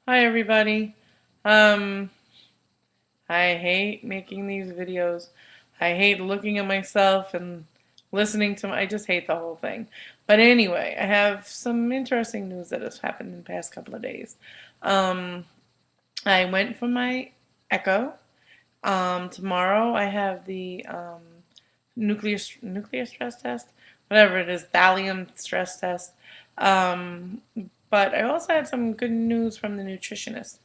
Hi everybody. Um, I hate making these videos. I hate looking at myself and listening to I just hate the whole thing. But anyway, I have some interesting news that has happened in the past couple of days. Um, I went for my echo. Tomorrow I have the nuclear stress test, whatever it is, thallium stress test. Um, but I also had some good news from the nutritionist.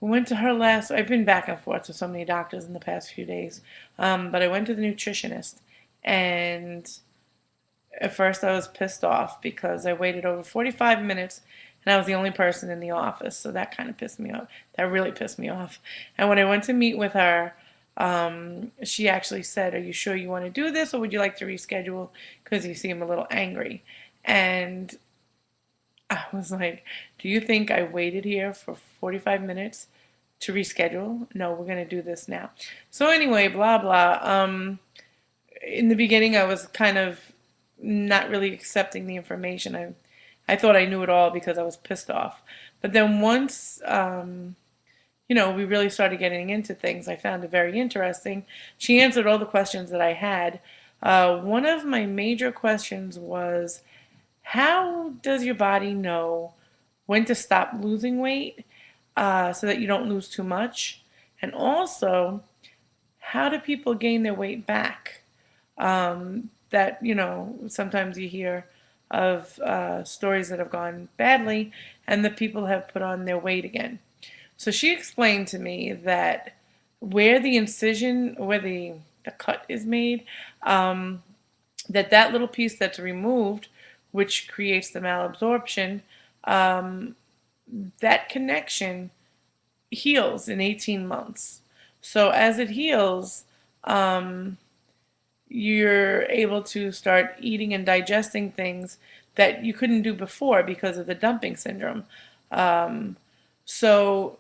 We went to her last. I've been back and forth to so many doctors in the past few days, but I went to the nutritionist, and at first I was pissed off because I waited over 45 minutes and I was the only person in the office, so that kind of pissed me off. That really pissed me off. And when I went to meet with her, she actually said, "Are you sure you want to do this, or would you like to reschedule? Because you seem a little angry." And I was like, "Do you think I waited here for 45 minutes to reschedule? No, we're going to do this now." So anyway, blah blah. In the beginning I was kind of not really accepting the information. I thought I knew it all because I was pissed off. But then once we really started getting into things, I found it very interesting. She answered all the questions that I had. One of my major questions was, how does your body know when to stop losing weight so that you don't lose too much? And also, how do people gain their weight back? That, sometimes you hear of stories that have gone badly and the people have put on their weight again. So she explained to me that where the incision, where the cut is made, um, that little piece that's removed, which creates the malabsorption, um, that connection heals in 18 months. So as it heals, um, you're able to start eating and digesting things that you couldn't do before because of the dumping syndrome. Um, so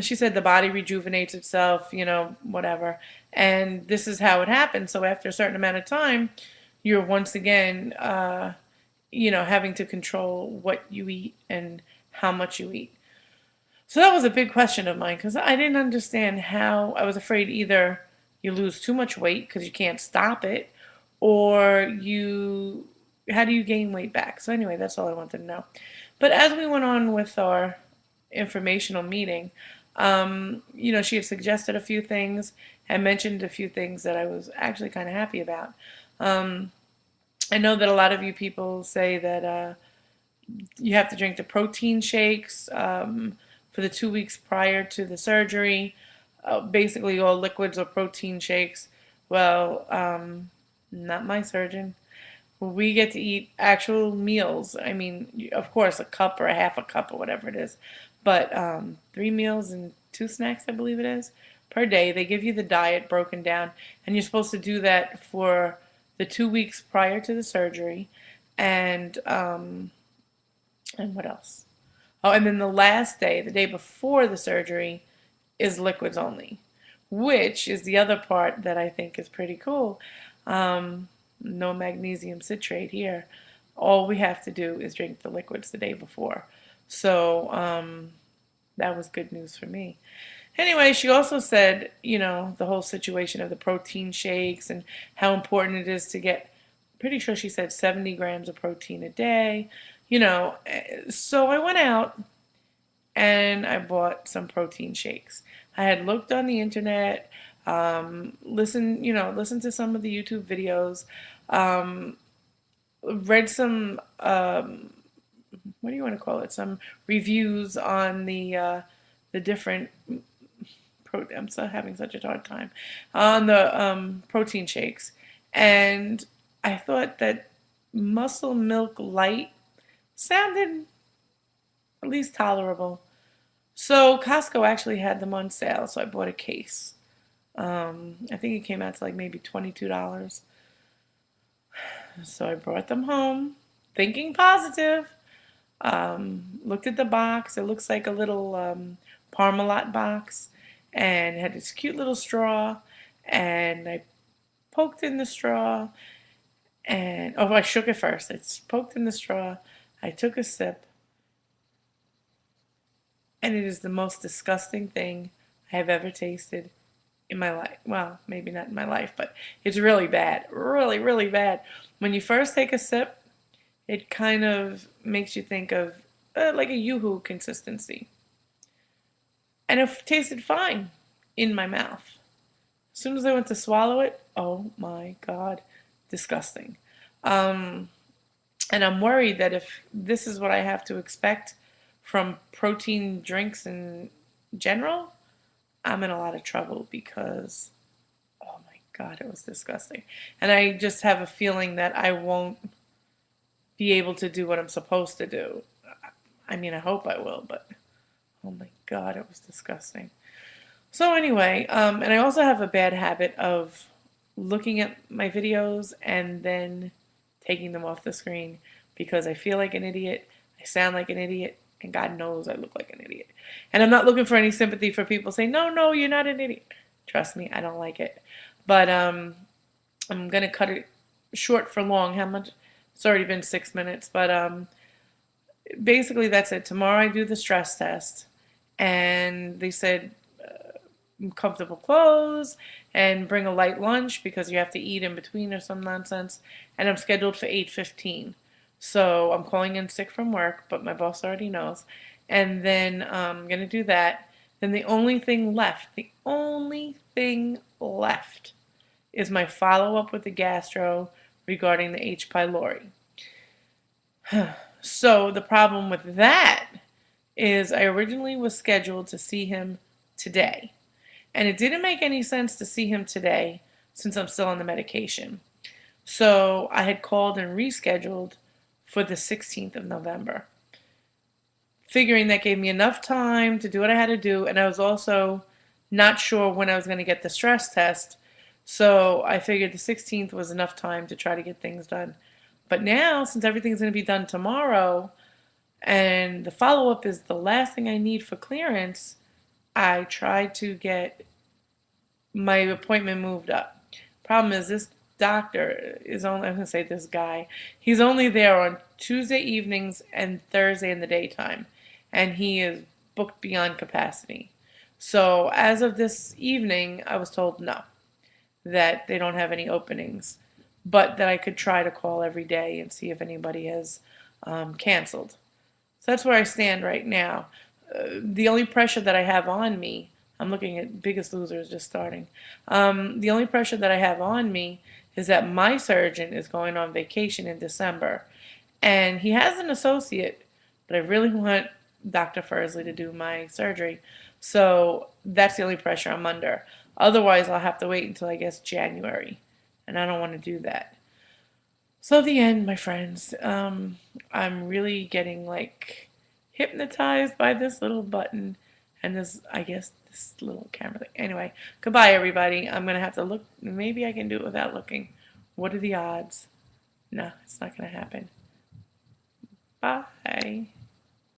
she said the body rejuvenates itself, whatever. And this is how it happens. So after a certain amount of time, you're once again, having to control what you eat and how much you eat. So that was a big question of mine because I didn't understand how. I was afraid either you lose too much weight because you can't stop it, or how do you gain weight back? So anyway, that's all I wanted to know. But as we went on with our informational meeting, she had suggested a few things and mentioned a few things that I was actually kind of happy about. Um, I know that a lot of you people say that you have to drink the protein shakes for the 2 weeks prior to the surgery, basically all liquids or protein shakes. Well, not my surgeon. We get to eat actual meals. I mean, of course, a cup or a half a cup or whatever it is, but 3 meals and 2 snacks, I believe it is, per day. They give you the diet broken down, and you're supposed to do that for the 2 weeks prior to the surgery, and what else? Oh, and then the last day, the day before the surgery, is liquids only, which is the other part that I think is pretty cool. No magnesium citrate here. All we have to do is drink the liquids the day before. So that was good news for me. Anyway, she also said, the whole situation of the protein shakes and how important it is to get, pretty sure she said 70 grams of protein a day. So I went out and I bought some protein shakes. I had looked on the internet, listened to some of the YouTube videos, um, read some, what do you want to call it? Some reviews on the different I'm so having such a hard time on the protein shakes, and I thought that Muscle Milk Light sounded at least tolerable. So Costco actually had them on sale, so I bought a case. I think it came out to like maybe $22. So I brought them home, thinking positive. Looked at the box. It looks like a little Parmalat box, and it had this cute little straw. And I poked in the straw, and I shook it first. I poked in the straw. I took a sip, and it is the most disgusting thing I have ever tasted in my life. Well, maybe not in my life, but it's really bad. Really, really bad. When you first take a sip, it kind of makes you think of like a yoo-hoo consistency. And it tasted fine in my mouth. As soon as I went to swallow it, oh my God, disgusting. Um, and I'm worried that if this is what I have to expect from protein drinks in general, I'm in a lot of trouble because, oh my God, it was disgusting. And I just have a feeling that I won't be able to do what I'm supposed to do. I mean, I hope I will, but oh my God, it was disgusting. So anyway, and I also have a bad habit of looking at my videos and then taking them off the screen because I feel like an idiot, I sound like an idiot, and God knows I look like an idiot. And I'm not looking for any sympathy for people saying, no, no, you're not an idiot. Trust me, I don't like it. But I'm gonna cut it short for long. How much? It's already been 6 minutes, but basically that's it. Tomorrow I do the stress test, and they said comfortable clothes and bring a light lunch because you have to eat in between or some nonsense. And I'm scheduled for 8:15. So I'm calling in sick from work, but my boss already knows. And then I'm going to do that. Then the only thing left is my follow up with the gastro regarding the H. pylori. So the problem with that is I originally was scheduled to see him today. And it didn't make any sense to see him today since I'm still on the medication. So I had called and rescheduled for the 16th of November, figuring that gave me enough time to do what I had to do. And I was also not sure when I was going to get the stress test. So I figured the 16th was enough time to try to get things done. But now, since everything's going to be done tomorrow, and the follow up is the last thing I need for clearance, I tried to get my appointment moved up. Problem is, this doctor is only, I'm going to say this guy, he's only there on Tuesday evenings and Thursday in the daytime. And he is booked beyond capacity. So as of this evening, I was told no, that they don't have any openings, but that I could try to call every day and see if anybody has canceled. So that's where I stand right now. The only pressure that I have on me, I'm looking at Biggest Loser is just starting. The only pressure that I have on me is that my surgeon is going on vacation in December. And he has an associate, but I really want Dr. Fursley to do my surgery. So that's the only pressure I'm under. Otherwise, I'll have to wait until I guess January. And I don't want to do that. So the end, my friends. I'm really getting like hypnotized by this little button and this, I guess, this little camera thing. Anyway, goodbye, everybody. I'm going to have to look. Maybe I can do it without looking. What are the odds? No, it's not going to happen. Bye.